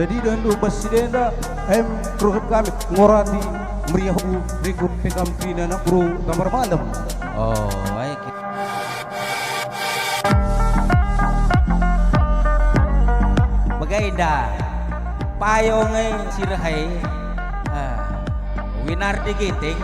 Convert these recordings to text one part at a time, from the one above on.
Jadi dan do basidenda program kami ngorati meriahu rekod pekampina na pro kamar malam. Oh, baik. Bagaida payong sirahay winar di giting.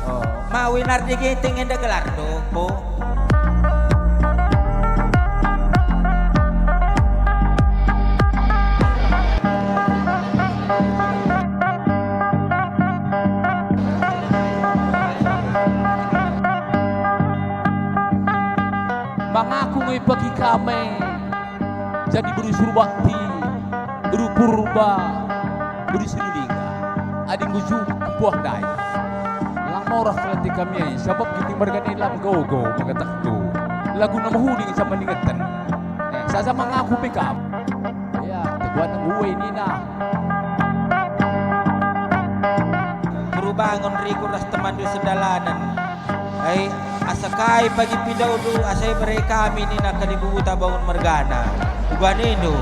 Oh, ma winar di giting enda gelardo po. Mengaku ngay bagi kami jadi berisur bakti berupurba berisinuliga adi nguju buah dai lang morah kelati kami sebab kita margani lam go magatakdo lagu na mahuding sa maningatan sasa mengaku pikap ya teguan ng uwi ni na Berubangon riku ras teman di sedalanan ay asakai pagi pidau du asai mereka kami ni nak dibuta bangun mergana bukan itu.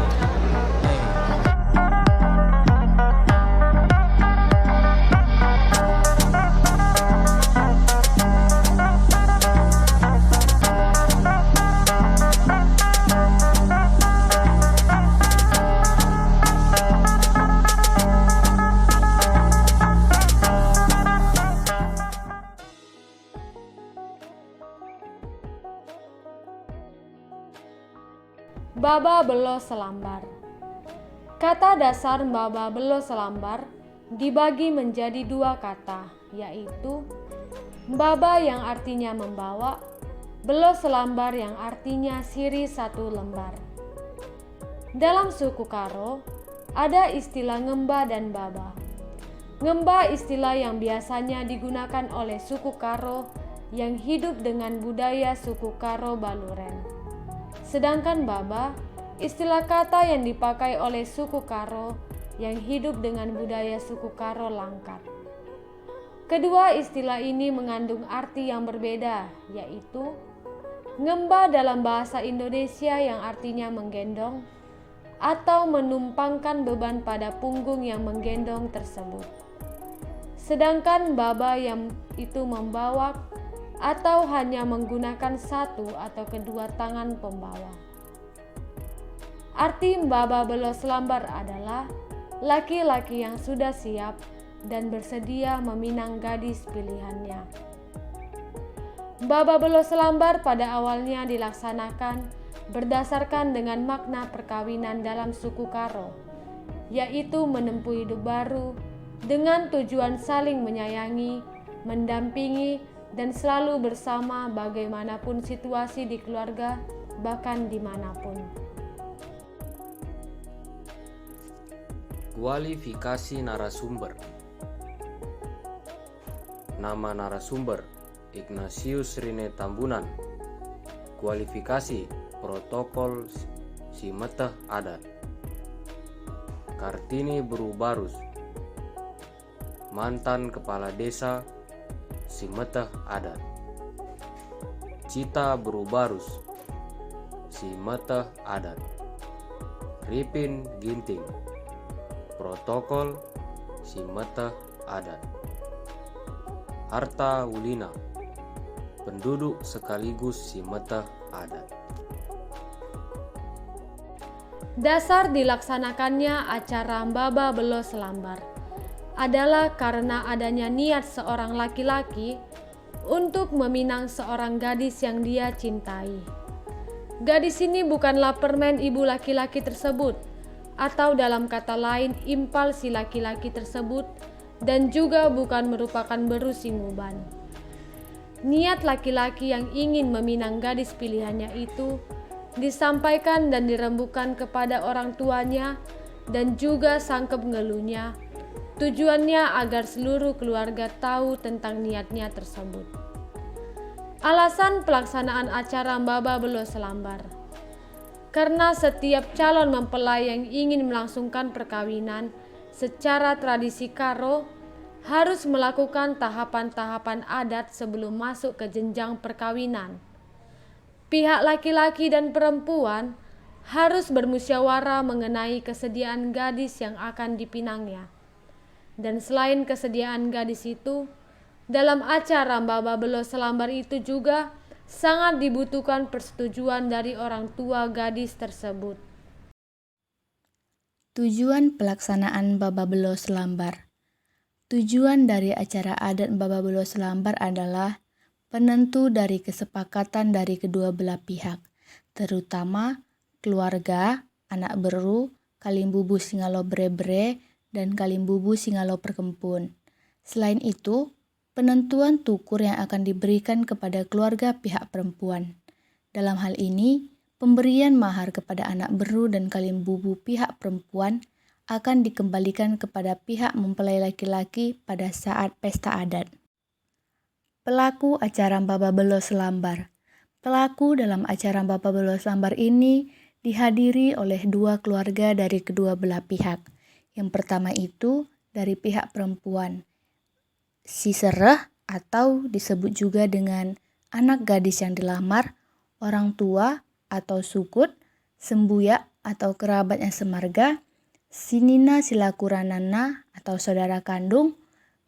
Baba Belo Selambar. Kata dasar Baba Belo Selambar dibagi menjadi dua kata, yaitu Baba yang artinya membawa, Belo Selambar yang artinya siri satu lembar. Dalam suku Karo, ada istilah ngemba dan baba. Ngemba istilah yang biasanya digunakan oleh suku Karo yang hidup dengan budaya suku Karo Baluren. Sedangkan baba, istilah kata yang dipakai oleh suku Karo yang hidup dengan budaya suku Karo Langkat. Kedua istilah ini mengandung arti yang berbeda, yaitu ngemba dalam bahasa Indonesia yang artinya menggendong atau menumpangkan beban pada punggung yang menggendong tersebut. Sedangkan baba yang itu membawa atau hanya menggunakan satu atau kedua tangan pembawa. Arti Baba Belo Selambar adalah laki-laki yang sudah siap dan bersedia meminang gadis pilihannya. Baba Belo Selambar pada awalnya dilaksanakan berdasarkan dengan makna perkawinan dalam suku Karo, yaitu menempuh hidup baru dengan tujuan saling menyayangi, mendampingi, dan selalu bersama bagaimanapun situasi di keluarga, bahkan dimanapun. Kualifikasi narasumber. Nama narasumber Ignatius Rine Tambunan. Kualifikasi protokol Simeteh Adat. Kartini Berubarus, mantan kepala desa Simeteh Adat. Cita Berubarus, Simeteh Adat. Ripin Ginting, protokol Simeteh Adat. Harta Wulina, penduduk sekaligus Simeteh Adat. Dasar dilaksanakannya acara Baba Belo Selambar adalah karena adanya niat seorang laki-laki untuk meminang seorang gadis yang dia cintai. Gadis ini bukanlah permen ibu laki-laki tersebut, atau dalam kata lain impal si laki-laki tersebut, dan juga bukan merupakan beru si nguban. Niat laki-laki yang ingin meminang gadis pilihannya itu disampaikan dan dirembukan kepada orang tuanya dan juga sangkep ngeluhnya. Tujuannya agar seluruh keluarga tahu tentang niatnya tersebut. Alasan pelaksanaan acara Baba Belo Selambar. Karena setiap calon mempelai yang ingin melangsungkan perkawinan secara tradisi Karo harus melakukan tahapan-tahapan adat sebelum masuk ke jenjang perkawinan. Pihak laki-laki dan perempuan harus bermusyawarah mengenai kesediaan gadis yang akan dipinangnya. Dan selain kesediaan gadis itu, dalam acara Baba Belo Selambar itu juga sangat dibutuhkan persetujuan dari orang tua gadis tersebut. Tujuan pelaksanaan Baba Belo Selambar. Tujuan dari acara adat Baba Belo Selambar adalah penentu dari kesepakatan dari kedua belah pihak, terutama keluarga, anak beru, Kalimbubu Singalo Bre-Bre, dan Kalimbubu Singalo Perkempun. Selain itu, penentuan tukur yang akan diberikan kepada keluarga pihak perempuan. Dalam hal ini, pemberian mahar kepada anak beru dan Kalimbubu pihak perempuan akan dikembalikan kepada pihak mempelai laki-laki pada saat pesta adat. Pelaku acara Baba Belo Selambar. Pelaku dalam acara Baba Belo Selambar ini dihadiri oleh dua keluarga dari kedua belah pihak. Yang pertama itu dari pihak perempuan, si sereh atau disebut juga dengan anak gadis yang dilamar, orang tua atau sukut, sembuyak atau kerabatnya semarga, sinina silakuranana atau saudara kandung,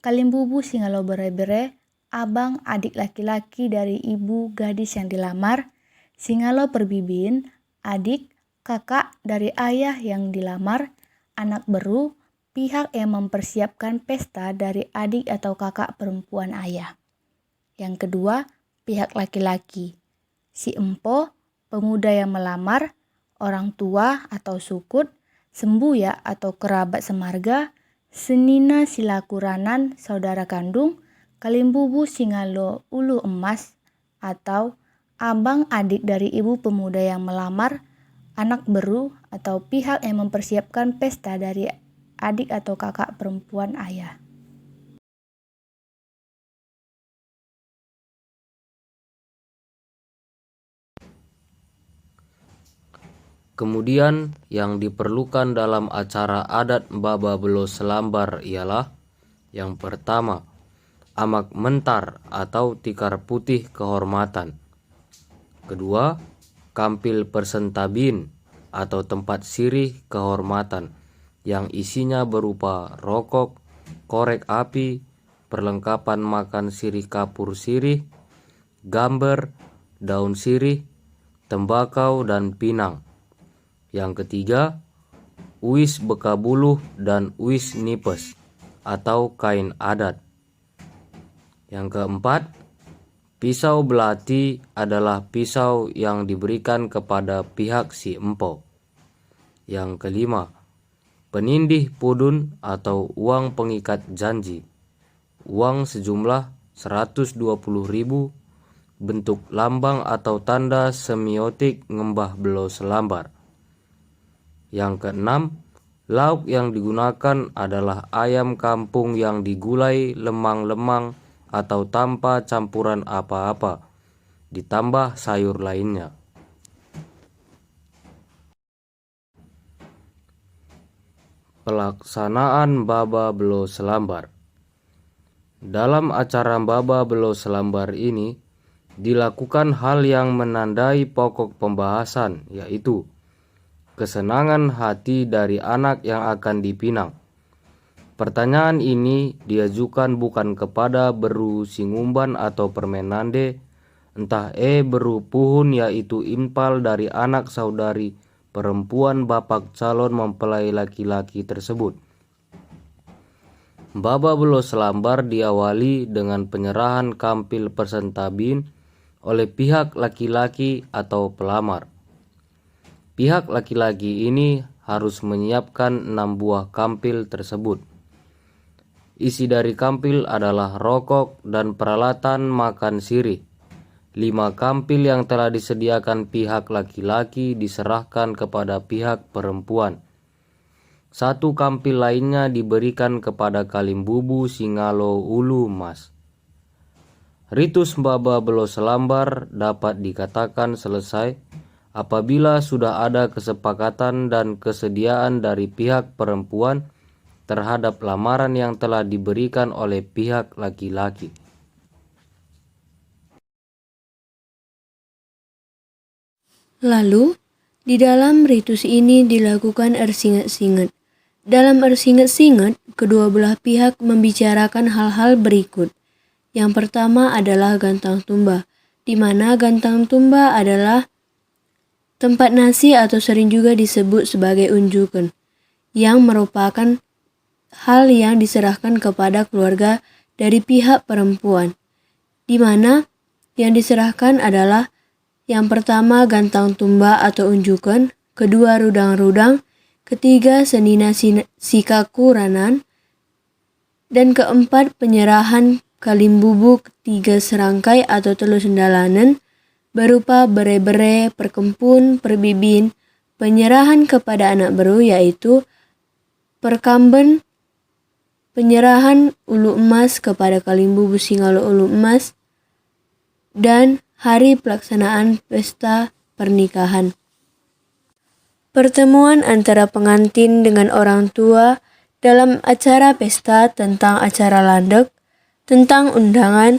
Kalimbubu Singalo Bre-Bre, abang adik laki-laki dari ibu gadis yang dilamar, Singalo Perbibin, adik kakak dari ayah yang dilamar, anak beru, pihak yang mempersiapkan pesta dari adik atau kakak perempuan ayah. Yang kedua, pihak laki-laki, si empo, pemuda yang melamar, orang tua atau sukut, sembuyak atau kerabat semarga, senina silakuranan saudara kandung, Kalimbubu Singalo Ulu Emas, atau abang adik dari ibu pemuda yang melamar, anak beru atau pihak yang mempersiapkan pesta dari adik atau kakak perempuan ayah. Kemudian yang diperlukan dalam acara adat Baba Belo Selambar ialah yang pertama, amak mentar atau tikar putih kehormatan. Kedua, kampil persentabin atau tempat sirih kehormatan yang isinya berupa rokok, korek api, perlengkapan makan sirih kapur sirih, gambar, daun sirih, tembakau, dan pinang. Yang ketiga, uis bekabuluh dan uis nipes atau kain adat. Yang keempat, pisau belati adalah pisau yang diberikan kepada pihak si empo. Yang kelima, penindih pudun atau uang pengikat janji. Uang sejumlah 120.000 bentuk lambang atau tanda semiotik ngembah Belo Selambar. Yang keenam, lauk yang digunakan adalah ayam kampung yang digulai lemang-lemang atau tanpa campuran apa-apa, ditambah sayur lainnya. Pelaksanaan Baba Belo Selambar. Dalam acara Baba Belo Selambar ini dilakukan hal yang menandai pokok pembahasan, yaitu kesenangan hati dari anak yang akan dipinang. Pertanyaan ini diajukan bukan kepada beru singumban atau permenande, entah beru puhun yaitu impal dari anak saudari perempuan bapak calon mempelai laki-laki tersebut. Baba Belo Selambar diawali dengan penyerahan kampil persentabin oleh pihak laki-laki atau pelamar. Pihak laki-laki ini harus menyiapkan 6 buah kampil tersebut. Isi dari kampil adalah rokok dan peralatan makan sirih. 5 kampil yang telah disediakan pihak laki-laki diserahkan kepada pihak perempuan. 1 kampil lainnya diberikan kepada Kalimbubu Singalo Ulu Mas. Ritus Baba Belo Selambar dapat dikatakan selesai apabila sudah ada kesepakatan dan kesediaan dari pihak perempuan terhadap lamaran yang telah diberikan oleh pihak laki-laki. Lalu, Di dalam ritus ini dilakukan ersinget-singet. Dalam ersinget-singet, kedua belah pihak membicarakan hal-hal berikut. Yang pertama adalah gantang tumba, di mana gantang tumba adalah tempat nasi atau sering juga disebut sebagai unjukan, yang merupakan hal yang diserahkan kepada keluarga dari pihak perempuan, di mana yang diserahkan adalah yang pertama gantang tumba atau unjukan, kedua rudang-rudang, ketiga senina sikakuranan, dan keempat penyerahan kalimbubu ketiga serangkai atau telu sendalanan berupa bere-bere, perkempun, perbibin, penyerahan kepada anak baru yaitu perkamben, penyerahan ulu emas kepada kalimbubu singalo ulu emas, dan hari pelaksanaan pesta pernikahan. Pertemuan antara pengantin dengan orang tua dalam acara pesta tentang acara landek, tentang undangan,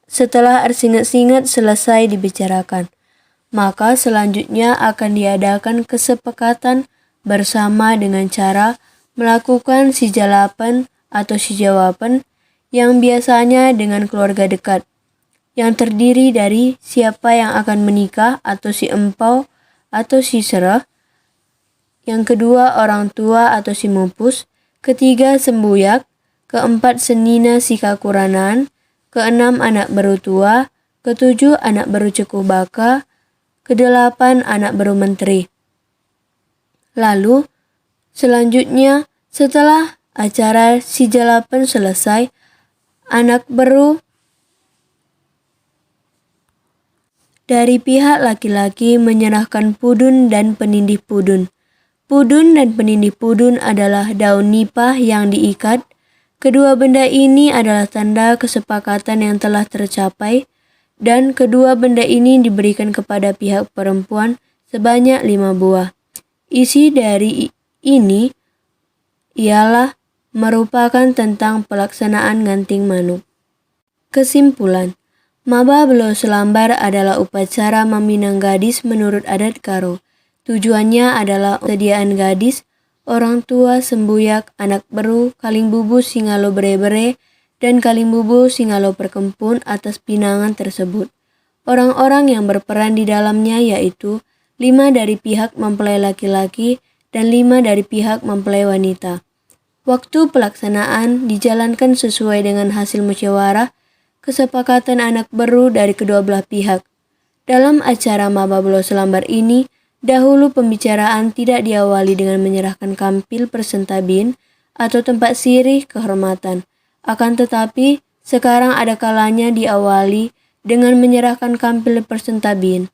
setelah ersinget-singet selesai dibicarakan, maka selanjutnya akan diadakan kesepakatan bersama dengan cara melakukan sijalapan atau sijawapan yang biasanya dengan keluarga dekat, yang terdiri dari siapa yang akan menikah atau si empau atau si serah, yang kedua orang tua atau si mupus, ketiga sembuyak, keempat senina sikakuranan, keenam anak baru tua, ketujuh anak baru ceku baka, kedelapan anak baru menteri. Lalu selanjutnya setelah acara sijalapan selesai, anak baru dari pihak laki-laki menyerahkan pudun dan penindih pudun. Pudun dan penindih pudun adalah daun nipah yang diikat. Kedua benda ini adalah tanda kesepakatan yang telah tercapai, dan kedua benda ini diberikan kepada pihak perempuan sebanyak 5 buah. Isi dari ini ialah merupakan tentang pelaksanaan nganting manuk. Kesimpulan, Maba Belo Selambar adalah upacara meminang gadis menurut adat Karo. Tujuannya adalah sediaan gadis, orang tua, sembuyak, anak baru, kalimbubu singalo bere-bere, dan kalimbubu singalo perkempun atas pinangan tersebut. Orang-orang yang berperan di dalamnya yaitu 5 dari pihak mempelai laki-laki dan 5 dari pihak mempelai wanita. Waktu pelaksanaan dijalankan sesuai dengan hasil musyawarah kesepakatan anak baru dari kedua belah pihak. Dalam acara Maba Belo Selambar ini, dahulu pembicaraan tidak diawali dengan menyerahkan kampil persentabin atau tempat sirih kehormatan. Akan tetapi, sekarang ada kalanya diawali dengan menyerahkan kampil persentabin.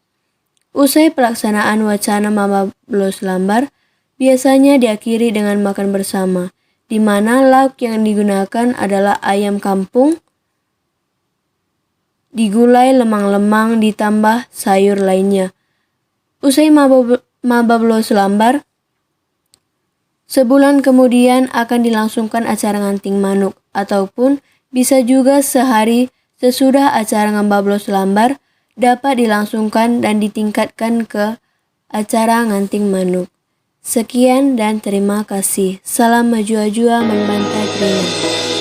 Usai pelaksanaan wacana Maba Belo Selambar, biasanya diakhiri dengan makan bersama, di mana lauk yang digunakan adalah ayam kampung, digulai lemang-lemang ditambah sayur lainnya. Usai Maba Belo Selambar, sebulan kemudian akan dilangsungkan acara nganting manuk, ataupun bisa juga sehari sesudah acara Maba Belo Selambar dapat dilangsungkan dan ditingkatkan ke acara nganting manuk. Sekian dan terima kasih. Salam maju-ajua membantai keringat.